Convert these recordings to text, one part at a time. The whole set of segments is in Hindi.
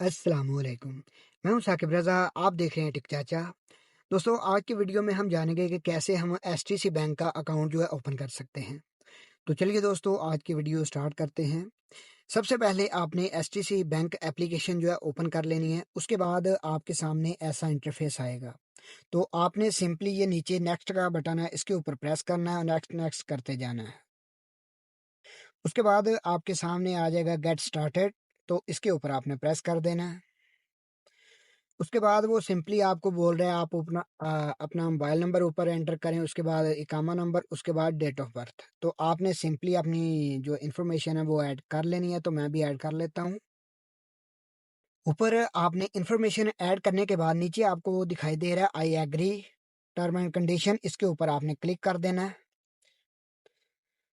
अस्सलामुअलैकुम। मैं हूं साकिब रज़ा। आप देख रहे हैं टिक चाचा। दोस्तों, आज की वीडियो में हम जानेंगे कि कैसे हम एसटीसी बैंक का अकाउंट जो है ओपन कर सकते हैं। तो चलिए दोस्तों, आज की वीडियो स्टार्ट करते हैं। सबसे पहले आपने एसटीसी बैंक एप्लीकेशन जो है ओपन कर लेनी है। उसके बाद आपके सामने ऐसा इंटरफेस आएगा। तो आपने सिंपली ये नीचे नेक्स्ट का बटन है, इसके ऊपर प्रेस करना है और नेक्स्ट नेक्स्ट करते जाना है। उसके बाद आपके सामने आ जाएगा गेट स्टार्टेड। तो इसके ऊपर आपने प्रेस कर देना है। उसके बाद वो सिंपली आपको बोल रहा है आप अपना मोबाइल नंबर ऊपर एंटर करें, उसके बाद इकामा नंबर, उसके बाद डेट ऑफ बर्थ। तो आपने सिंपली अपनी जो इन्फॉर्मेशन है वो ऐड कर लेनी है। तो मैं भी ऐड कर लेता हूँ। ऊपर आपने इन्फॉर्मेशन ऐड करने के बाद नीचे आपको वो दिखाई दे रहा है I agree term and condition. इसके ऊपर आपने क्लिक कर देना है।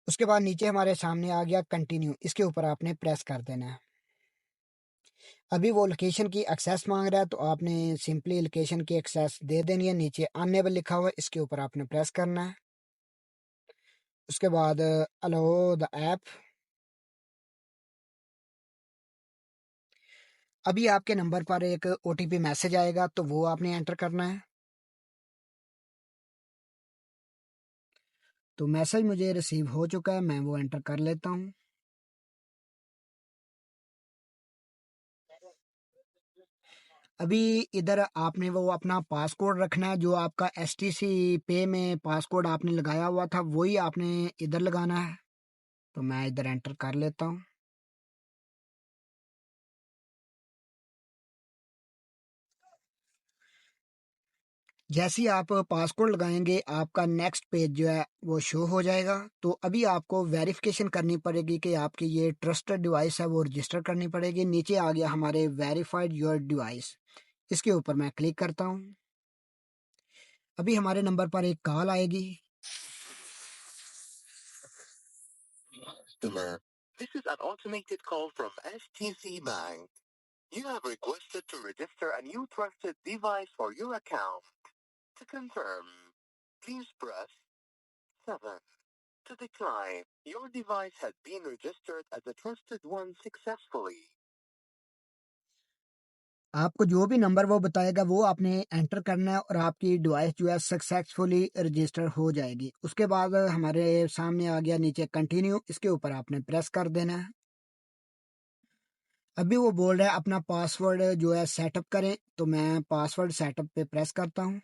उसके बाद नीचे हमारे सामने आ गया कंटिन्यू, इसके ऊपर आपने प्रेस कर देना है। अभी वो लोकेशन की एक्सेस मांग रहा है, तो आपने सिंपली लोकेशन की एक्सेस दे देनी है। नीचे अनेबल लिखा हुआ है, इसके ऊपर आपने प्रेस करना है। उसके बाद अलाउ द ऐप। अभी आपके नंबर पर एक ओटीपी मैसेज आएगा, तो वो आपने एंटर करना है। तो मैसेज मुझे रिसीव हो चुका है, मैं वो एंटर कर लेता हूँ। अभी इधर आपने वो अपना पासकोड रखना है, जो आपका एसटीसी पे में पासकोड आपने लगाया हुआ था वही आपने इधर लगाना है। तो मैं इधर एंटर कर लेता हूँ। जैसे ही आप पासकोड लगाएंगे, आपका नेक्स्ट पेज जो है वो शो हो जाएगा। तो अभी आपको वेरिफिकेशन करनी पड़ेगी कि आपकी ये ट्रस्टेड डिवाइस है, वो रजिस्टर करनी पड़ेगी। नीचे आ गया हमारे वेरीफाइड योर डिवाइस, इसके ऊपर मैं क्लिक करता हूँ। अभी हमारे नंबर पर एक कॉल आएगी। Customer, this is an automated call from STC Bank. You have requested to register a new trusted device for your account. To confirm, please press 7. To decline, your device has been registered as a trusted one successfully. आपको जो भी नंबर वो बताएगा वो आपने एंटर करना है और आपकी डिवाइस जो है सक्सेसफुली रजिस्टर हो जाएगी। उसके बाद हमारे सामने आ गया नीचे कंटिन्यू, इसके ऊपर आपने प्रेस कर देना है। अभी वो बोल रहा है अपना पासवर्ड जो है सेटअप करें, तो मैं पासवर्ड सेटअप पे प्रेस करता हूँ।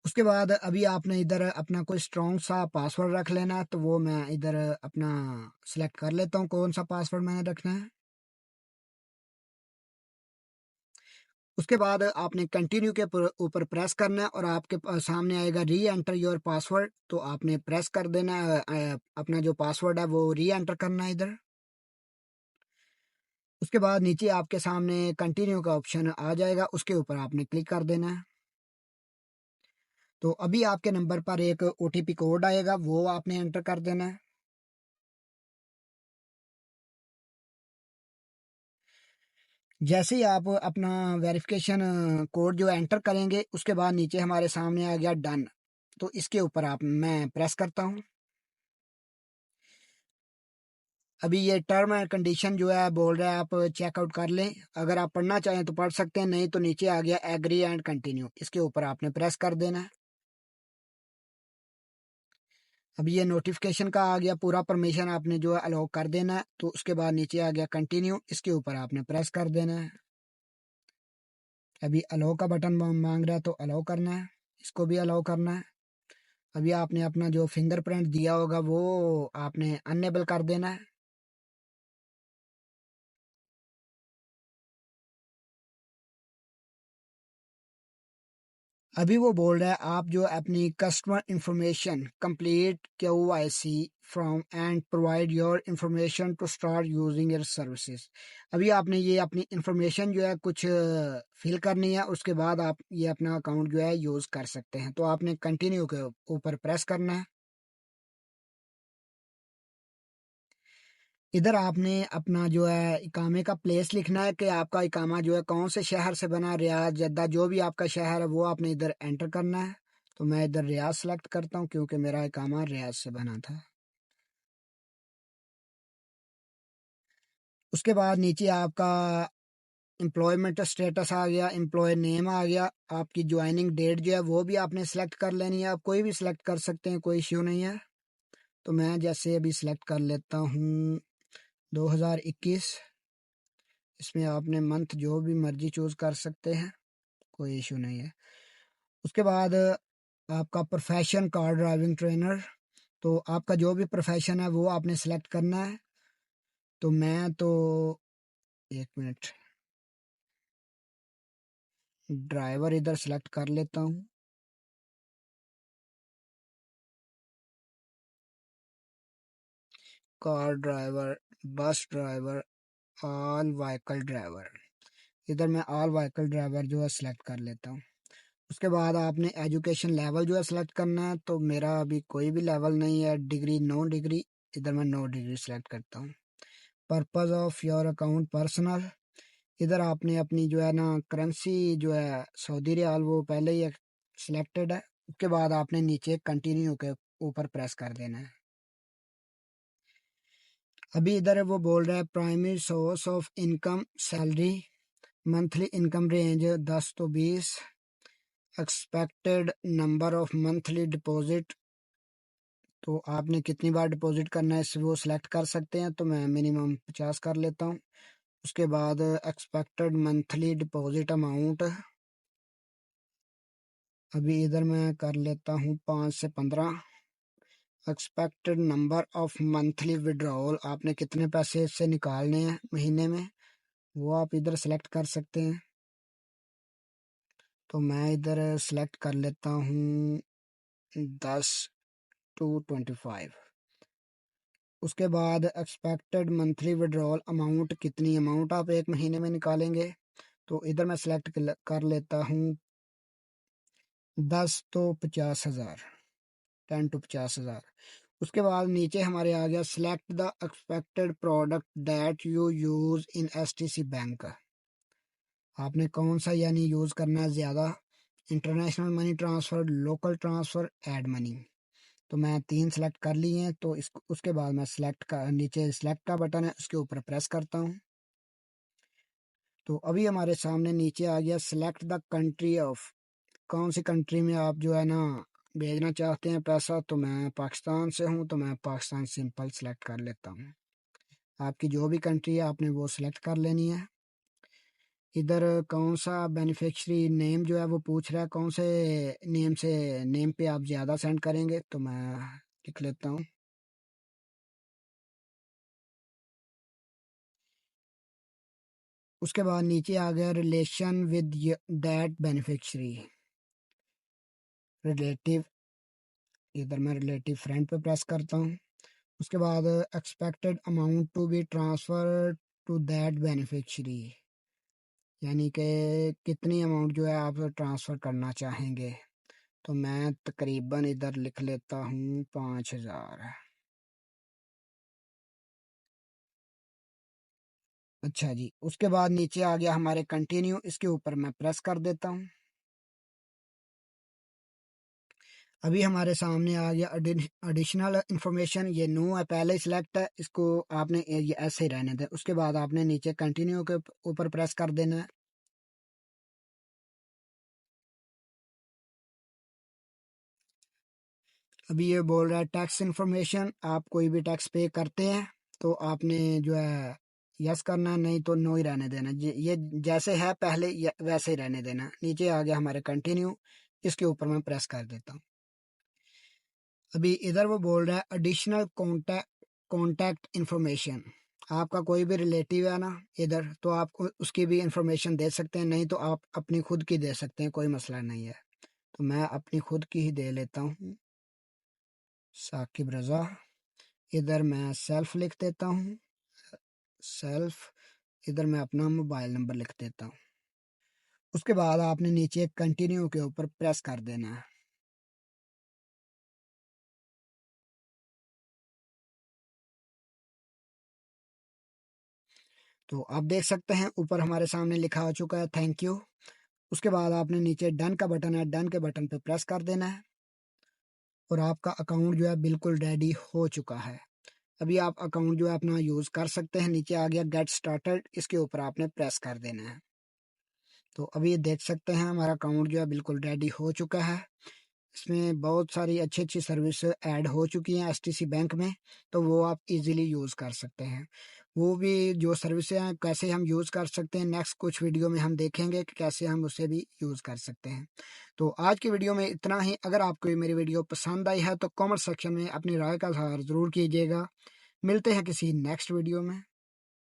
उसके बाद अभी आपने इधर अपना कोई स्ट्रॉन्ग सा पासवर्ड रख लेना है, तो वो मैं इधर अपना सिलेक्ट कर लेता हूँ कौन सा पासवर्ड मैंने रखना है। उसके बाद आपने कंटिन्यू के ऊपर प्रेस करना है और आपके सामने आएगा री एंटर योर पासवर्ड। तो आपने प्रेस कर देना है, अपना जो पासवर्ड है वो री एंटर करना है इधर। उसके बाद नीचे आपके सामने कंटिन्यू का ऑप्शन आ जाएगा, उसके ऊपर आपने क्लिक कर देना है। तो अभी आपके नंबर पर एक ओटीपी कोड आएगा, वो आपने एंटर कर देना है। जैसे ही आप अपना वेरिफिकेशन कोड जो एंटर करेंगे, उसके बाद नीचे हमारे सामने आ गया डन। तो इसके ऊपर आप मैं प्रेस करता हूँ। अभी ये टर्म एंड कंडीशन जो है बोल रहा है आप चेकआउट कर लें। अगर आप पढ़ना चाहें तो पढ़ सकते हैं, नहीं तो नीचे आ गया एग्री एंड कंटिन्यू, इसके ऊपर आपने प्रेस कर देना है। अभी ये नोटिफिकेशन का आ गया, पूरा परमिशन आपने जो है अलाउ कर देना है। तो उसके बाद नीचे आ गया कंटिन्यू, इसके ऊपर आपने प्रेस कर देना है। अभी अलाउ का बटन मांग रहा है, तो अलाउ करना है, इसको भी अलाउ करना है। अभी आपने अपना जो फिंगरप्रिंट दिया होगा वो आपने अनेबल कर देना है। अभी वो बोल रहा है आप जो अपनी customer information complete KYC form and provide your information to start using your services. अभी आपने ये अपनी इंफॉर्मेशन जो है कुछ फिल करनी है, उसके बाद आप ये अपना अकाउंट जो है यूज कर सकते हैं। तो आपने कंटिन्यू के ऊपर प्रेस करना है। इधर आपने अपना जो है इकामे का प्लेस लिखना है कि आपका इकामा जो है कौन से शहर से बना है, रियाद, जद्दा, जो भी आपका शहर है वो आपने इधर एंटर करना है। तो मैं इधर रियाद सेलेक्ट करता हूँ क्योंकि मेरा इकामा रियाद से बना था। उसके बाद नीचे आपका एम्प्लॉयमेंट स्टेटस आ गया, एम्प्लॉय नेम आ गया, आपकी ज्वाइनिंग डेट जो है वो भी आपने सेलेक्ट कर लेनी है। आप कोई भी सिलेक्ट कर सकते हैं, कोई इश्यू नहीं है। तो मैं जैसे अभी सिलेक्ट कर लेता हूँ 2021। इसमें आपने मंथ जो भी मर्जी चूज कर सकते हैं, कोई इशू नहीं है। उसके बाद आपका प्रोफेशन कार ड्राइविंग ट्रेनर, तो आपका जो भी प्रोफेशन है वो आपने सेलेक्ट करना है। तो मैं तो 1 मिनट ड्राइवर इधर सेलेक्ट कर लेता हूँ। Car driver, bus driver, all vehicle driver, इधर मैं ऑल व्हीकल ड्राइवर जो है सिलेक्ट कर लेता हूँ। उसके बाद आपने एजुकेशन लेवल जो है सिलेक्ट करना है। तो मेरा अभी कोई भी लेवल नहीं है, डिग्री नो डिग्री, इधर मैं नो डिग्री सिलेक्ट करता हूँ। Purpose of your account personal, इधर आपने अपनी जो है ना करेंसी जो है सऊदी रियाल वो पहले ही सिलेक्टेड है। उसके बाद आपने नीचे कंटिन्यू के ऊपर प्रेस कर देना है। अभी इधर वो बोल रहा है primary source of income salary, monthly income range 10 to 20, expected number of monthly deposit, तो आपने कितनी बार डिपॉजिट करना है वो सिलेक्ट कर सकते हैं। तो मैं मिनिमम 50 कर लेता हूँ। उसके बाद एक्सपेक्टेड मंथली डिपॉजिट अमाउंट, अभी इधर मैं कर लेता हूँ 5 से 15। Expected number of monthly withdrawal, आपने कितने पैसे इससे निकालने हैं महीने में, वो आप इधर सेलेक्ट कर सकते हैं। तो मैं इधर सेलेक्ट कर लेता हूँ 10 to 25। उसके बाद एक्सपेक्टेड मंथली विड्रॉल अमाउंट, कितनी अमाउंट आप एक महीने में निकालेंगे, तो इधर मैं सेलेक्ट कर लेता हूँ 10 तो 50,000, 10 to 50,000। उसके बाद नीचे हमारे आ गया select the expected product that you use in STC bank, आपने कौन सा यानी यूज करना है ज्यादा, international money transfer, local transfer, add money. तो मैं 3 सेलेक्ट कर लिए हैं। तो इस उसके बाद मैं सिलेक्ट का नीचे सिलेक्ट का बटन है उसके ऊपर प्रेस करता हूँ। तो अभी हमारे सामने नीचे आ गया सिलेक्ट द कंट्री ऑफ, कौन सी कंट्री में आप जो है ना भेजना चाहते हैं पैसा। तो मैं पाकिस्तान से हूँ, तो मैं पाकिस्तान सिंपल सेलेक्ट कर लेता हूँ। आपकी जो भी कंट्री है आपने वो सिलेक्ट कर लेनी है। इधर कौन सा बेनिफिशियरी नेम जो है वो पूछ रहा है, कौन से नेम पे आप ज़्यादा सेंड करेंगे, तो मैं लिख लेता हूँ। उसके बाद नीचे आ गया relation with that beneficiary, relative, इधर मैं रिलेटिव फ्रेंड पे प्रेस करता हूँ। उसके बाद expected amount to be transfer to that beneficiary, यानी कि कितनी अमाउंट जो है आप ट्रांसफ़र करना चाहेंगे। तो मैं तकरीबन इधर लिख लेता हूँ 5,000। अच्छा जी, उसके बाद नीचे आ गया हमारे कंटिन्यू, इसके ऊपर मैं प्रेस कर देता हूँ। अभी हमारे सामने आ गया एडिशनल इंफॉर्मेशन, ये नो है, पहले ही सिलेक्ट है, इसको आपने ये ऐसे ही रहने दें। उसके बाद आपने नीचे कंटिन्यू के ऊपर प्रेस कर देना है। अभी ये बोल रहा है टैक्स इन्फॉर्मेशन, आप कोई भी टैक्स पे करते हैं तो आपने जो है यस करना है, नहीं तो नो ही रहने देना। ये जैसे है पहले वैसे ही रहने देना। नीचे आ गया हमारे कंटिन्यू, इसके ऊपर मैं प्रेस कर देता हूँ। अभी इधर वो बोल रहा है एडिशनल कॉन्टैक्ट इन्फॉर्मेशन, आपका कोई भी रिलेटिव है ना इधर, तो आप उसकी भी इंफॉर्मेशन दे सकते हैं, नहीं तो आप अपनी खुद की दे सकते हैं, कोई मसला नहीं है। तो मैं अपनी खुद की ही दे लेता हूँ, साकिब रज़ा। इधर मैं सेल्फ लिख देता हूँ, सेल्फ, इधर मैं अपना मोबाइल नंबर लिख देता हूँ। उसके बाद आपने नीचे कंटिन्यू के ऊपर प्रेस कर देना है। तो आप देख सकते हैं ऊपर हमारे सामने लिखा आ चुका है थैंक यू। उसके बाद आपने नीचे डन का बटन है, डन के बटन पे प्रेस कर देना है और आपका अकाउंट जो है बिल्कुल रेडी हो चुका है। अभी आप अकाउंट जो है अपना यूज़ कर सकते हैं। नीचे आ गया गेट स्टार्टेड, इसके ऊपर आपने प्रेस कर देना है। तो अभी ये देख सकते हैं हमारा अकाउंट जो है बिल्कुल रेडी हो चुका है। इसमें बहुत सारी अच्छी सर्विस ऐड हो चुकी हैं एसटीसी बैंक में, तो वो आप इजीली यूज़ कर सकते हैं। वो भी जो सर्विसें हैं कैसे हम यूज़ कर सकते हैं, नेक्स्ट कुछ वीडियो में हम देखेंगे कि कैसे हम उसे भी यूज़ कर सकते हैं। तो आज की वीडियो में इतना ही। अगर आपको ये मेरी वीडियो पसंद आई है तो कमेंट सेक्शन में अपनी राय का इज़हार ज़रूर कीजिएगा। मिलते हैं किसी नेक्स्ट वीडियो में।